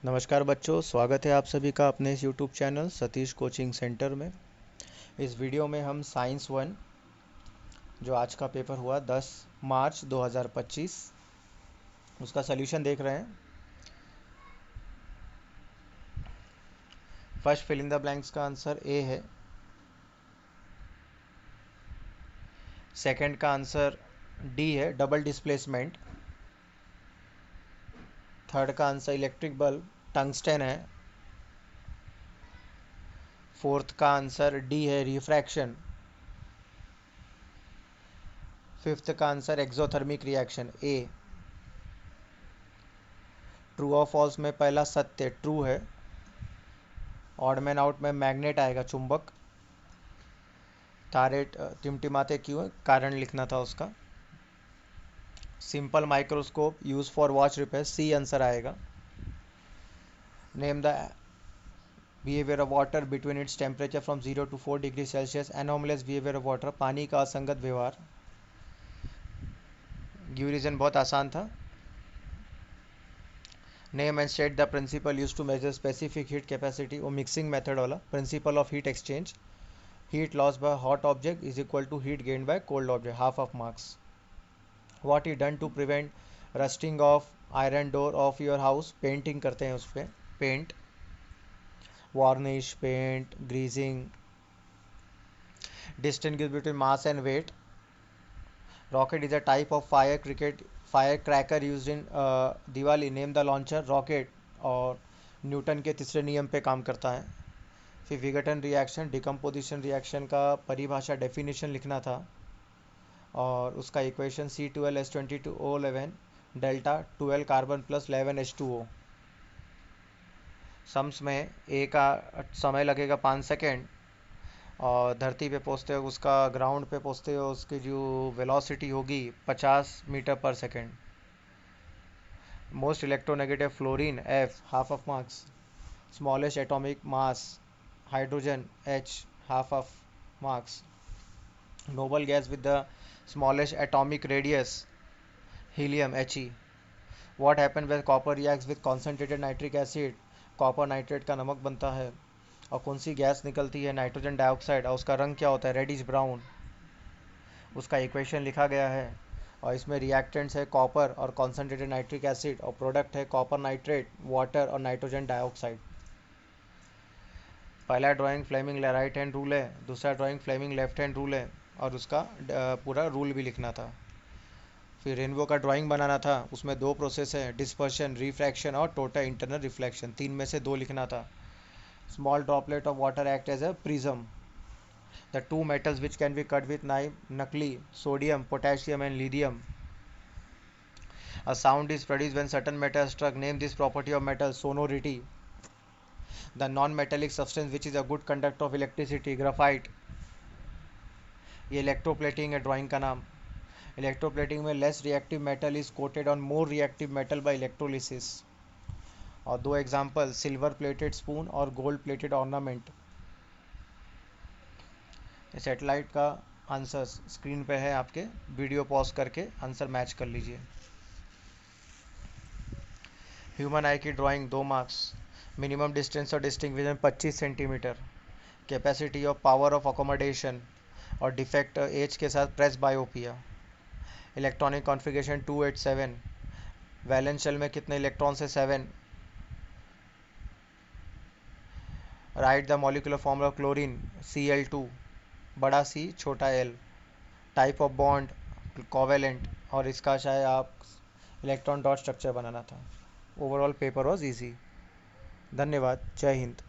नमस्कार बच्चों, स्वागत है आप सभी का अपने इस YouTube channel Satish coaching centre में। इस वीडियो में हम साइंस 1 जो आज का पेपर हुआ 10 मार्च 2025 उसका सॉल्यूशन देख रहे हैं। First fill in the blanks का आंसर ए है। सेकंड का आंसर डी है, डबल डिस्प्लेसमेंट। थर्ड का आंसर इलेक्ट्रिक बल्ब टंगस्टन है। फोर्थ का आंसर डी है, रिफ्रैक्शन। फिफ्थ का answer exothermic reaction A. True और फॉल्स में पहला सत्य ट्रू है। ऑड मैन आउट में मैग्नेट आएगा, चुंबक। तारे टिमटिमाते क्यों है, कारण लिखना था उसका। Simple microscope use for watch repair C answer आएगा। Name the behaviour of water between its temperature from 0 to 4 degree Celsius. Anomalous behaviour of water, पानी का असंगत व्यवहार। गिव रीजन बहुत आसान था। Name and state the principle use to measure specific heat capacity, वो mixing method वाला principle of heat exchange. Heat loss by hot object is equal to heat gain by cold object, half of marks. What is done to prevent rusting of iron door of your house, painting करते हैं उस पर, paint, varnish, paint, greasing. Distinguish between mass and weight. Rocket is a type of firecracker used in Diwali. Name the launcher. Rocket और Newton के तीसरे नियम पे काम करता है। फिर विघटन रिएक्शन, डिकम्पोजिशन रिएक्शन का परिभाषा डेफिनेशन लिखना था और उसका equation C12H22O11 delta 12 carbon plus 11 H2O। Sums में ए का समय लगेगा 5 सेकेंड और धरती पे पहुँचते हो, उसका ग्राउंड पे पहुँचते हो, उसकी जो वेलोसिटी होगी 50 मीटर पर second. Most electronegative fluorine F, half of marks. Smallest atomic mass hydrogen H, half of marks. Noble gas with the smallest atomic radius helium He। What happen when copper reacts with concentrated nitric acid, copper nitrate का नमक बनता है। और कौन सी gas निकलती है, nitrogen dioxide, और उसका रंग क्या होता है, रेडिश ब्राउन। उसका इक्वेशन लिखा गया है और इसमें रिएक्टेंट्स है कॉपर और कॉन्सेंट्रेटेड नाइट्रिक एसिड और प्रोडक्ट है कॉपर नाइट्रेट, वाटर और नाइट्रोजन डाइऑक्साइड। पहला drawing Fleming right hand rule है, दूसरा drawing Fleming left hand rule है और उसका पूरा रूल भी लिखना था। फिर रेनबो का ड्राइंग बनाना था, उसमें दो प्रोसेस है, डिस्पर्शन, रिफ्रैक्शन और टोटल इंटरनल रिफ्लेक्शन, तीन में से दो लिखना था। Small droplet of water act as a prism. The two metals which can be cut with knife, nakli, sodium, potassium and lithium. A sound is produced when certain metal is struck. Name this property of metal, sonority. The non-metallic substance which is a good conductor of electricity, graphite. ये electroplating है drawing का नाम। Electroplating में less reactive metal is coated on more reactive metal by electrolysis. और दो example, silver plated spoon और gold plated ornament. Satellite का answer screen पे है आपके, वीडियो पॉज करके आंसर मैच कर लीजिए। ह्यूमन आई की ड्राइंग 2 मार्क्स। मिनिमम डिस्टेंस और distinction 25 centimetre. Capacity of power of accommodation और डिफेक्ट एज के साथ presbyopia. Electronic configuration 287। Valence shell में कितने इलेक्ट्रॉन्स है, 7। Write the molecular formula of chlorine, Cl2, बड़ा सी छोटा L. Type of bond covalent, और इसका शायद आप इलेक्ट्रॉन डॉट स्ट्रक्चर बनाना था। Overall paper was easy. धन्यवाद, जय हिंद।